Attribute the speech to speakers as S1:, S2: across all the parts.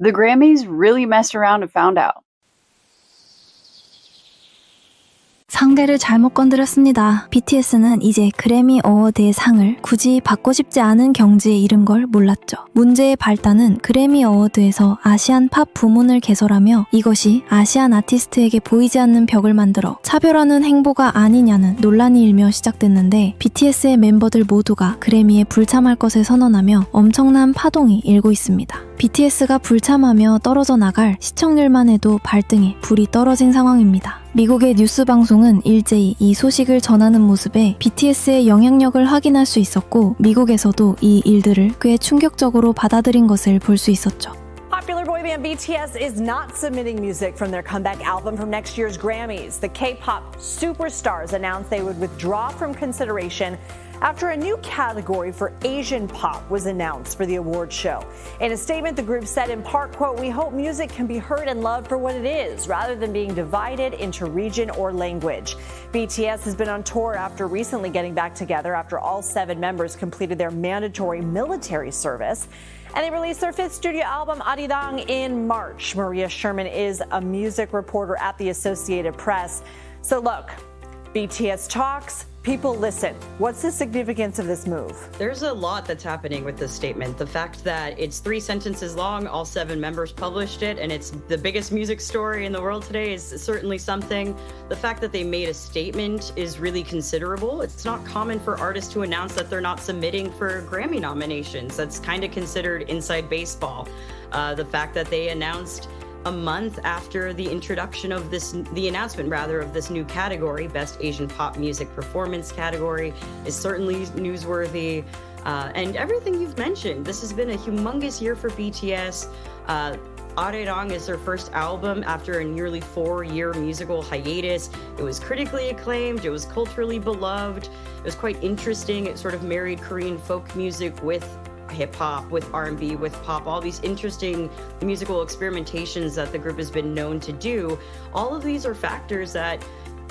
S1: The Grammys really messed around and found out.
S2: 상대를 잘못 건드렸습니다. BTS는 이제 그래미 어워드의 상을 굳이 받고 싶지 않은 경지에 이른 걸 몰랐죠. 문제의 발단은 그래미 어워드에서 아시안 팝 부문을 개설하며 이것이 아시안 아티스트에게 보이지 않는 벽을 만들어 차별하는 행보가 아니냐는 논란이 일며 시작됐는데 BTS의 멤버들 모두가 그래미에 불참할 것을 선언하며 엄청난 파동이 일고 있습니다. BTS가 불참하며 떨어져 나갈 시청률만 해도 발등에 불이 떨어진 상황입니다. 미국의 뉴스 방송은 일제히 이 소식을 전하는 모습에 BTS의 영향력을 확인할 수 있었고 미국에서도 이 일들을 꽤 충격적으로 받아들인 것을 볼 수 있었죠.
S3: Popular boy band BTS is not submitting music from their comeback album from next year's Grammys. The K-pop superstars announced they would withdraw from consideration after a new category for Asian pop was announced for the awards show. In a statement, the group said in part, quote, "We hope music can be heard and loved for what it is, rather than being divided into region or language." BTS has been on tour after recently getting back together after all 7 members completed their mandatory military service. And they released their 5th studio album, Arirang, in March. Maria Sherman is a music reporter at the Associated Press. So look, BTS talks, people listen. What's the significance of this move?
S4: There's a lot that's happening with this statement. The fact that it's 3 sentences long, all 7 members published it, and it's the biggest music story in the world today is certainly something. The fact that they made a statement is really considerable. It's not common for artists to announce that they're not submitting for Grammy nominations. That's kind of considered inside baseball. The fact that they announced a month after the introduction of the announcement of this new category, Best Asian Pop Music Performance category, is certainly newsworthy. And everything you've mentioned, this has been a humongous year for BTS. Arirang is their first album after a nearly 4-year musical hiatus. It was critically acclaimed, it was culturally beloved, it was quite interesting. It sort of married Korean folk music with hip-hop, with R&B, with pop, all these interesting musical experimentations that the group has been known to do. All of these are factors that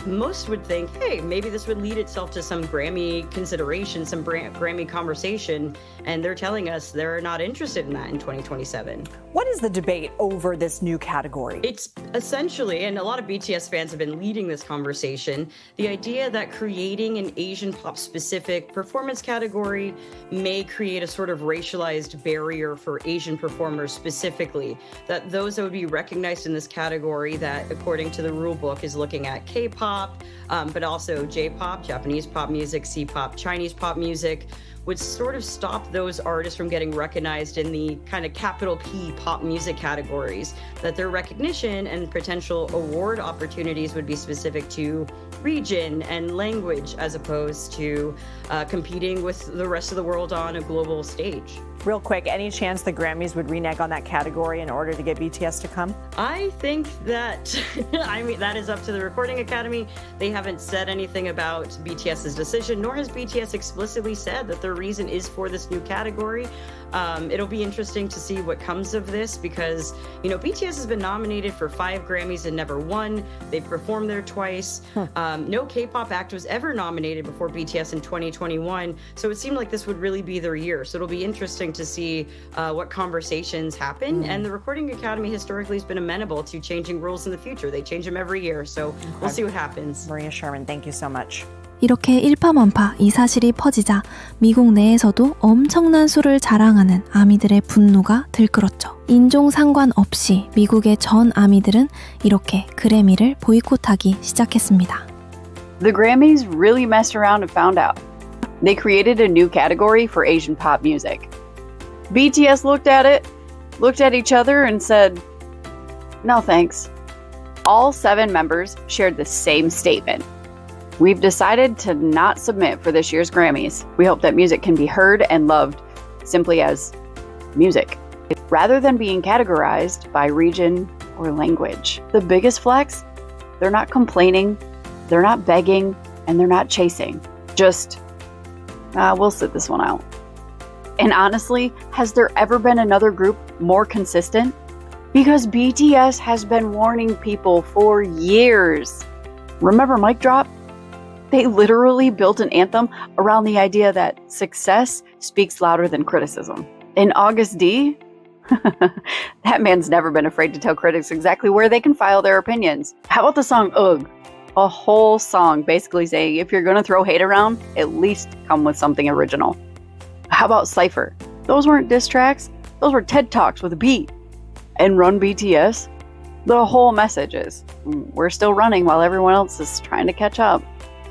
S4: most would think, hey, maybe this would lead itself to some Grammy consideration, some Grammy conversation, and they're telling us they're not interested in that in 2027.
S3: What is the debate over this new category?
S4: It's essentially, and a lot of BTS fans have been leading this conversation, the idea that creating an Asian pop-specific performance category may create a sort of racialized barrier for Asian performers specifically, that those that would be recognized in this category that, according to the rule book, is looking at K-pop, but also J-pop, Japanese pop music, C-pop, Chinese pop music, would sort of stop those artists from getting recognized in the kind of capital P pop music categories, that their recognition and potential award opportunities would be specific to region and language as opposed to competing with the rest of the world on a global stage.
S3: Real quick, any chance the Grammys would renege on that category in order to get BTS to come?
S4: I think that, that is up to the Recording Academy. They haven't said anything about BTS's decision, nor has BTS explicitly said that their reason is for this new category. It'll be interesting to see what comes of this because, BTS has been nominated for 5 Grammys and never won. They've performed there twice. No K-pop act was ever nominated before BTS in 2021. So it seemed like this would really be their year. So it'll be interesting to see what conversations happen. And the Recording Academy historically has been amenable to changing rules in the future. They change them every year. So we'll see what happens.
S3: Maria Sherman, thank you so much.
S2: 이렇게 일파만파 이 사실이 퍼지자 미국 내에서도 엄청난 수를 자랑하는 아미들의 분노가 들끓었죠. 인종 상관없이 미국의 전 아미들은 이렇게 그래미를 보이콧하기 시작했습니다.
S1: The Grammys really messed around and found out. They created a new category for Asian pop music. BTS looked at each other and said, "No thanks." All 7 members shared the same statement. "We've decided to not submit for this year's Grammys. We hope that music can be heard and loved simply as music, rather than being categorized by region or language." The biggest flex? They're not complaining, they're not begging, and they're not chasing. Just, we'll sit this one out. And honestly, has there ever been another group more consistent? Because BTS has been warning people for years. Remember Mic Drop? They literally built an anthem around the idea that success speaks louder than criticism. In August D, That man's never been afraid to tell critics exactly where they can file their opinions. How about the song Ugh? A whole song basically saying if you're gonna throw hate around, at least come with something original. How about Cypher? Those weren't diss tracks, those were TED Talks with a beat. And Run BTS? The whole message is, we're still running while everyone else is trying to catch up.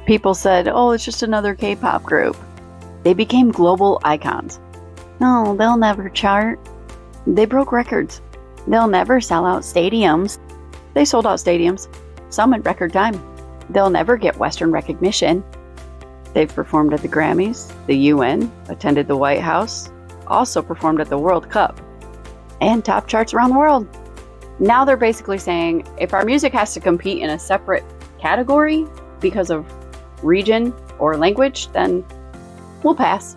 S1: People said, oh, it's just another K-pop group. They became global icons. No, they'll never chart. They broke records. They'll never sell out stadiums. They sold out stadiums, some in record time. They'll never get Western recognition. They've performed at the Grammys, the UN, attended the White House, also performed at the World Cup, and top charts around the world. Now they're basically saying, if our music has to compete in a separate category because of region or language, then we'll pass.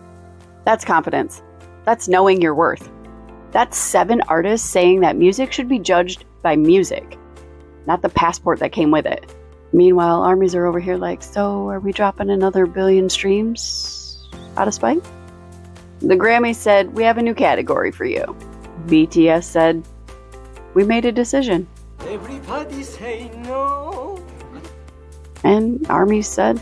S1: That's confidence. That's knowing your worth. That's 7 artists saying that music should be judged by music, not the passport that came with it. Meanwhile, armies are over here like, so are we dropping another billion streams out of spite? The Grammys said, we have a new category for you. BTS said, we made a decision.
S5: Everybody say no.
S1: And armies said,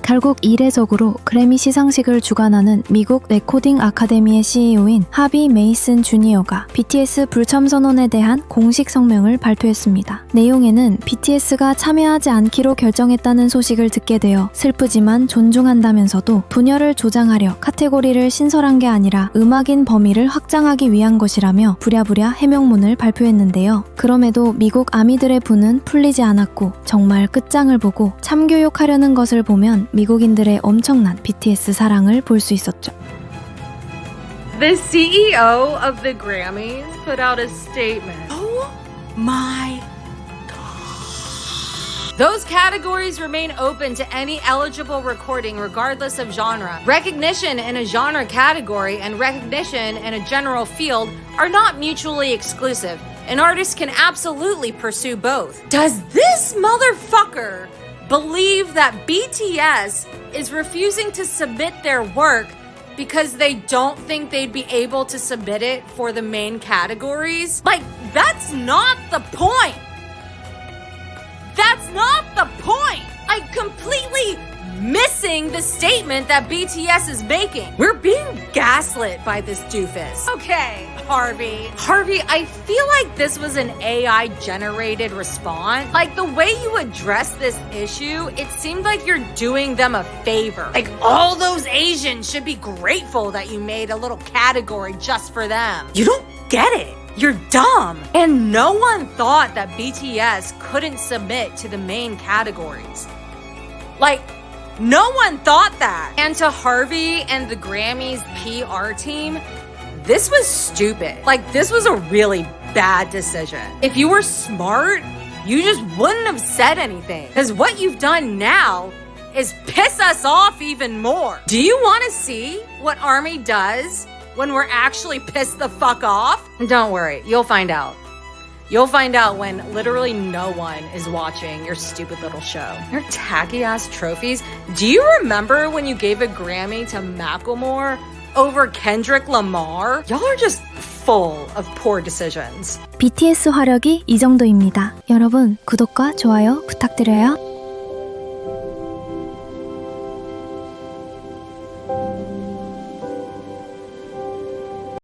S2: 결국 이례적으로 그래미 시상식을 주관하는 미국 레코딩 아카데미의 CEO인 하비 메이슨 주니어가 BTS 불참 선언에 대한 공식 성명을 발표했습니다. 내용에는 BTS가 참여하지 않기로 결정했다는 소식을 듣게 되어 슬프지만 존중한다면서도 분열을 조장하려 카테고리를 신설한 게 아니라 음악인 범위를 확장하기 위한 것이라며 부랴부랴 해명문을 발표했는데요. 그럼에도 미국 아미들의 분은 풀리지 않았고 정말 끝장을 보고 참교육하려는 것을 보면 미국인들의 엄청난 BTS 사랑을 볼 수 있었죠.
S6: The CEO of the Grammys put out a statement.
S7: Oh my God.
S6: Those categories remain open to any eligible recording regardless of genre. Recognition in a genre category and recognition in a general field are not mutually exclusive. An artist can absolutely pursue both. Does this motherfucker believe that BTS is refusing to submit their work because they don't think they'd be able to submit it for the main categories? Like, that's not the point! That's not the point! I'm completely missing the statement that BTS is making. We're being gaslit by this doofus. Okay, Harvey, I feel like this was an AI-generated response. Like, the way you address this issue, it seemed like you're doing them a favor. Like, all those Asians should be grateful that you made a little category just for them. You don't get it. You're dumb. And no one thought that BTS couldn't submit to the main categories. Like, no one thought that. And to Harvey and the Grammys PR team, this was stupid. Like, this was a really bad decision. If you were smart, you just wouldn't have said anything. Because what you've done now is piss us off even more. Do you want to see what ARMY does when we're actually pissed the fuck off? Don't worry, you'll find out. You'll find out when literally no one is watching your stupid little show. Your tacky ass trophies. Do you remember when you gave a Grammy to Macklemore over Kendrick Lamar? Y'all are just full of poor decisions.
S2: BTS 화력이 이 정도입니다. 여러분, 구독과 좋아요 부탁드려요.